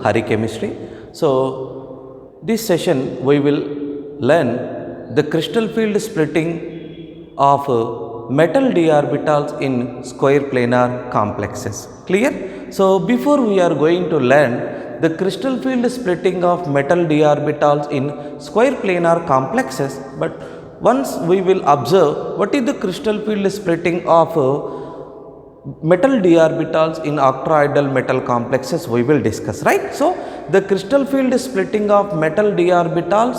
Hari Chemistry. So this session we will learn the crystal field splitting of metal d orbitals in square planar complexes. Clear? So before we are going to learn the crystal field splitting of metal d orbitals in square planar complexes, but once we will observe what is the crystal field splitting of metal d orbitals in octahedral metal complexes, we will discuss, right? So the crystal field splitting of metal d orbitals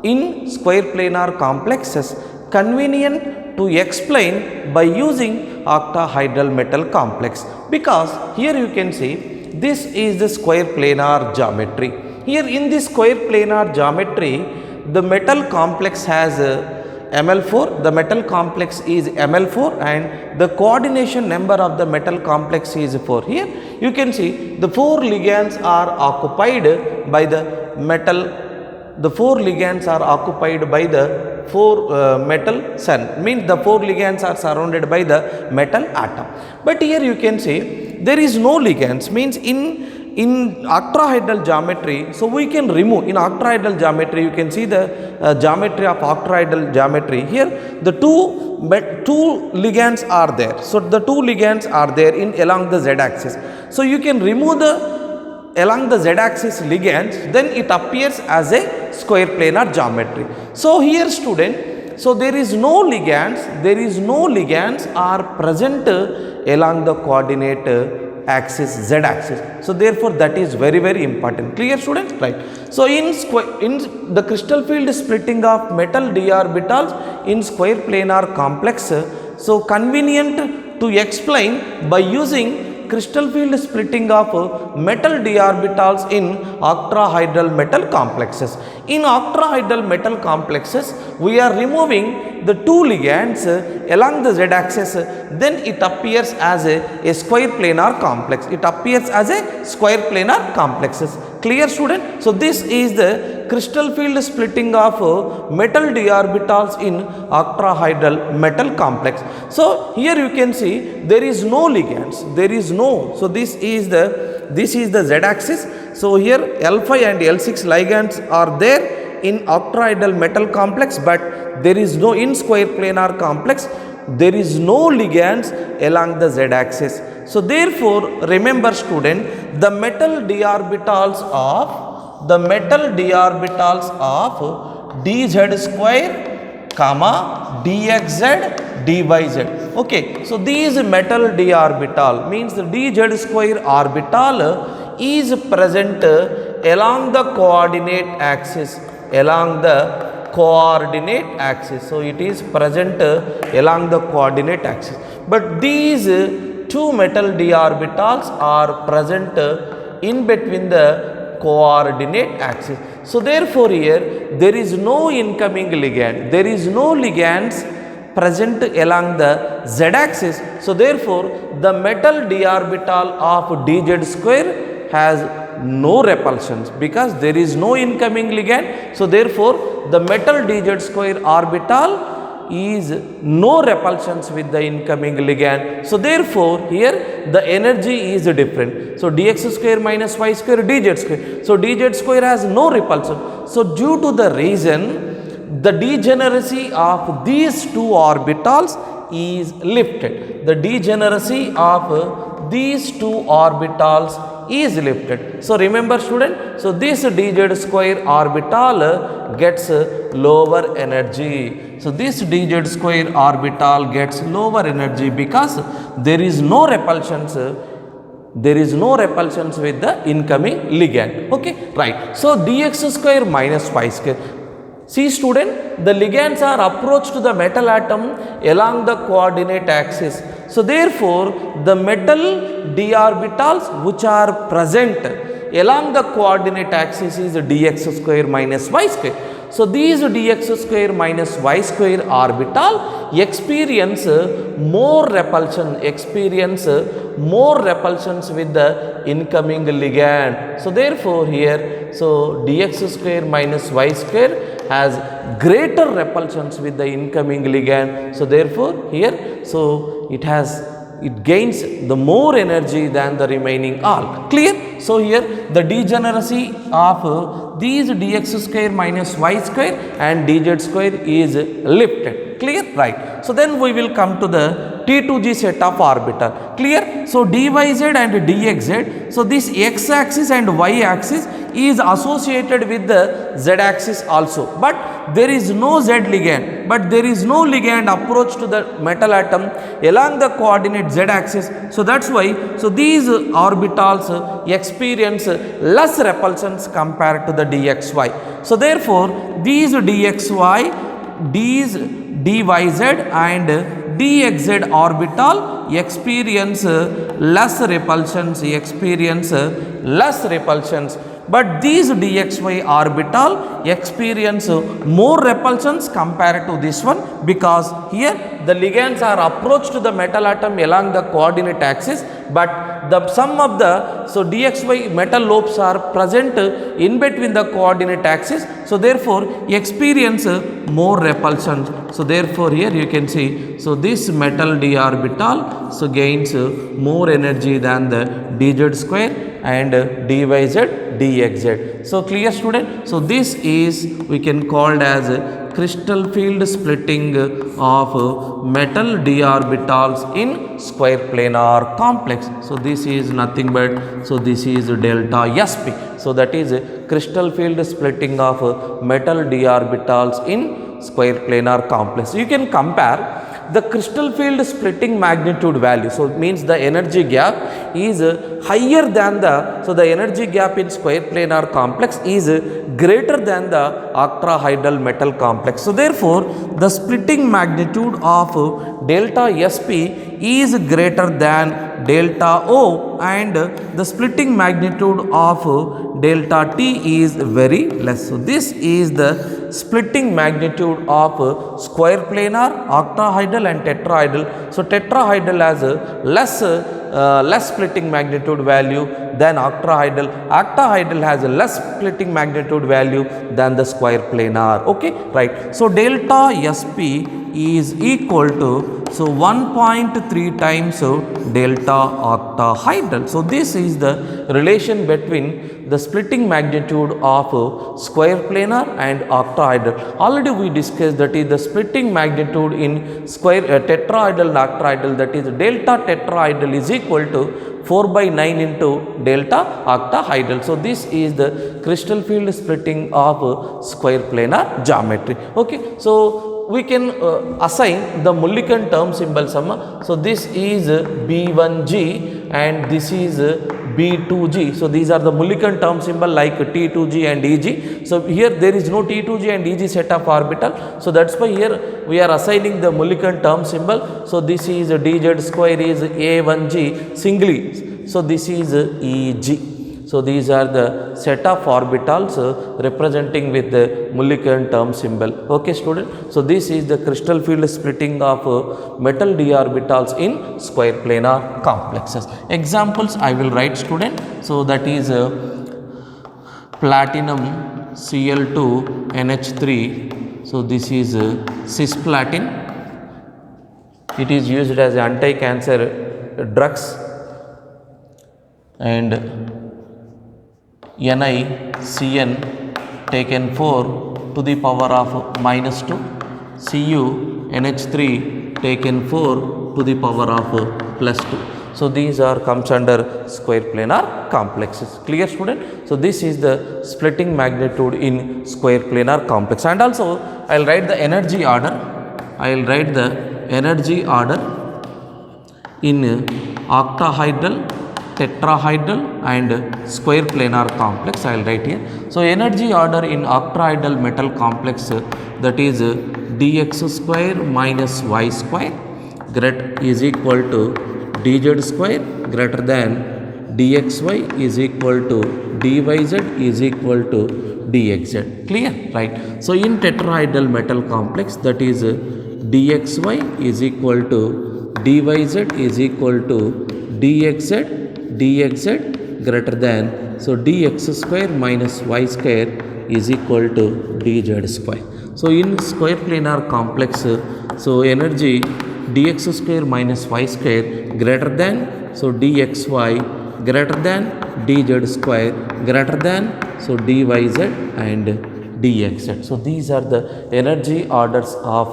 in square planar complexes convenient to explain by using octahedral metal complex, because here you can see this is the square planar geometry. Here in this square planar geometry, the metal complex has Ml4, the metal complex is Ml4 and the coordination number of the metal complex is 4. Here you can see the 4 ligands are occupied by the metal, the 4 ligands are occupied by the 4 metal sun, means the 4 ligands are surrounded by the metal atom. But here you can see there is no ligands, means in octahedral geometry, so we can remove in octahedral geometry, you can see the geometry of octahedral geometry. Here the two ligands are there, so the 2 ligands are there in along the z axis, so you can remove the along the z axis ligands, then it appears as a square planar geometry. So here student, so there is no ligands are present along the coordinate axis z axis, so therefore that is very important. Clear students? Right. So in the crystal field splitting of metal d orbitals in square planar complex, so convenient to explain by using crystal field splitting of metal d orbitals in octahedral metal complexes. In octahedral metal complexes, we are removing the 2 ligands along the z axis, then it appears as a square planar complex. It appears as a square planar complexes. Clear student? So this is the crystal field splitting of metal d orbitals in octahedral metal complex. So here you can see there is no ligands, there is no, so this is the z axis. So here L5 and L6 ligands are there in octahedral metal complex, but there is no, in square planar complex there is no ligands along the z axis. So therefore remember student, the metal d orbitals of dz square comma dxz dyz. Okay, so these metal d orbital means the dz square orbital is present along the coordinate axis, so it is present along the coordinate axis, but these 2 metal d orbitals are present in between the coordinate axis. So therefore here there is no incoming ligand, there is no ligands present along the z axis. So therefore the metal d orbital of dz square has no repulsions, because there is no incoming ligand. So therefore the metal dz square orbital is no repulsions with the incoming ligand. So therefore here the energy is different. So dx square minus y square dz square. So dz square has no repulsion. So due to the reason, the degeneracy of these 2 orbitals is lifted. The degeneracy of these 2 orbitals is lifted. So remember student, so this dz square orbital gets lower energy. So this dz square orbital gets lower energy because there is no repulsions, with the incoming ligand. Okay, right. So dx square minus y square. See student, the ligands are approached to the metal atom along the coordinate axis. So therefore the metal d orbitals which are present along the coordinate axis is dx square minus y square. So these dx square minus y square orbital experience more repulsions with the incoming ligand. So therefore here, so dx square minus y square has greater repulsions with the incoming ligand. So therefore here, so it has it gains the more energy than the remaining all. Clear? So here the degeneracy of these dx square minus y square and dz square is lifted. Clear? Right. So then we will come to the T2G set of orbital. Clear? So dyz and dxz. So this x axis and y axis is associated with the z axis also, but there is no z ligand, but there is no ligand approach to the metal atom along the coordinate z axis. So that's why, so these orbitals experience less repulsions compared to the dxy. So therefore these dxy, these dyz and dxz orbital experience less repulsions, but these dxy orbital experience more repulsions compared to this one, because here the ligands are approached to the metal atom along the coordinate axis, but the sum of the, so dxy metal lobes are present in between the coordinate axis, so therefore experience more repulsions. So therefore here you can see, so this metal d orbital so gains more energy than the dz square and dyz dxz. So clear, student? So this is we can called as crystal field splitting of metal d orbitals in square planar complex. So this is nothing but, so this is delta sp. So that is crystal field splitting of metal d orbitals in square planar complex. You can compare the crystal field splitting magnitude value. So it means the energy gap is higher than the, so the energy gap in square planar complex is greater than the octahedral metal complex. So therefore the splitting magnitude of delta sp is greater than delta O, and the splitting magnitude of delta T is very less. So this is the splitting magnitude of square planar, octahedral and tetrahedral. So tetrahedral has a less splitting magnitude value than octahedral. Octahedral has a less splitting magnitude value than the square planar. Okay, right. So delta sp is equal to, so 1.3 times delta octahedral. So this is the relation between the splitting magnitude of square planar and octahedral. Already we discussed that is the splitting magnitude in square tetrahedral and octahedral, that is delta tetrahedral is equal to 4 by 9 into delta octahedral. So this is the crystal field splitting of square planar geometry. Okay, so we can assign the Mulliken term symbol sum. So this is B1G and this is B2G. So these are the Mulliken term symbol like T2G and EG. So here there is no T2G and EG set of orbital. So that's why here we are assigning the Mulliken term symbol. So this is dz square is A1G singly. So this is EG. So these are the set of orbitals representing with the Mulliken term symbol. Okay, student. So this is the crystal field splitting of metal d orbitals in square planar complexes. Examples I will write, student. So that is platinum Cl2 NH3. So this is cisplatin. It is used as anti-cancer drugs, and NiCN taken 4 to the power of minus 2, Cu NH3 taken 4 to the power of plus 2. So these are comes under square planar complexes. Clear, student? So this is the splitting magnitude in square planar complex. And also I will write the energy order. I will write the energy order in octahedral, tetrahedral and square planar complex. I will write here. So energy order in octahedral metal complex, that is dx square minus y square is equal to dz square greater than dxy is equal to dyz is equal to dxz. Clear? Right. So in tetrahedral metal complex, that is dxy is equal to dyz is equal to dxz greater than, so dx square minus y square is equal to dz square. So in square planar complex, so energy dx square minus y square greater than, so dxy greater than dz square greater than, so dyz and dxz. So these are the energy orders of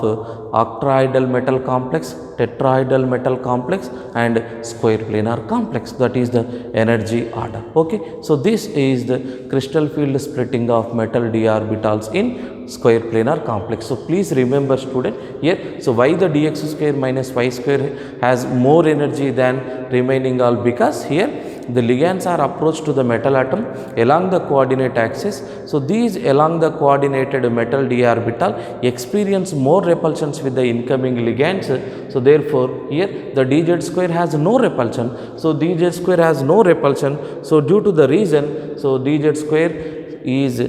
octahedral metal complex, tetrahedral metal complex and square planar complex. That is the energy order. Okay. So this is the crystal field splitting of metal d orbitals in square planar complex. So please remember student here, so why the dx square minus y square has more energy than remaining all, because here the ligands are approached to the metal atom along the coordinate axis. So these along the coordinated metal d orbital experience more repulsions with the incoming ligands. So therefore here the dz square has no repulsion. So dz square has no repulsion. So due to the reason, so dz square is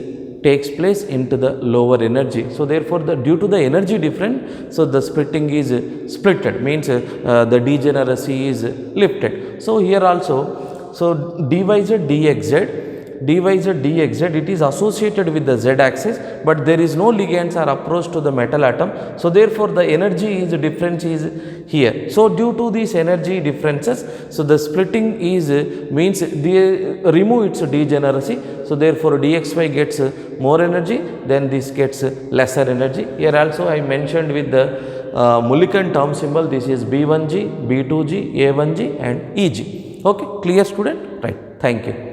takes place into the lower energy. So therefore the due to the energy difference, so the splitting is splitted, means the degeneracy is lifted. So here also, so dyz dxz, it is associated with the z axis, but there is no ligands are approached to the metal atom. So therefore the energy is difference is here. So due to these energy differences, so the splitting is means the remove its degeneracy. So therefore dxy gets more energy, then this gets lesser energy. Here also I mentioned with the Mulliken term symbol, this is B1g, B2g, A1g and EG. Okay, clear student? Right. Thank you.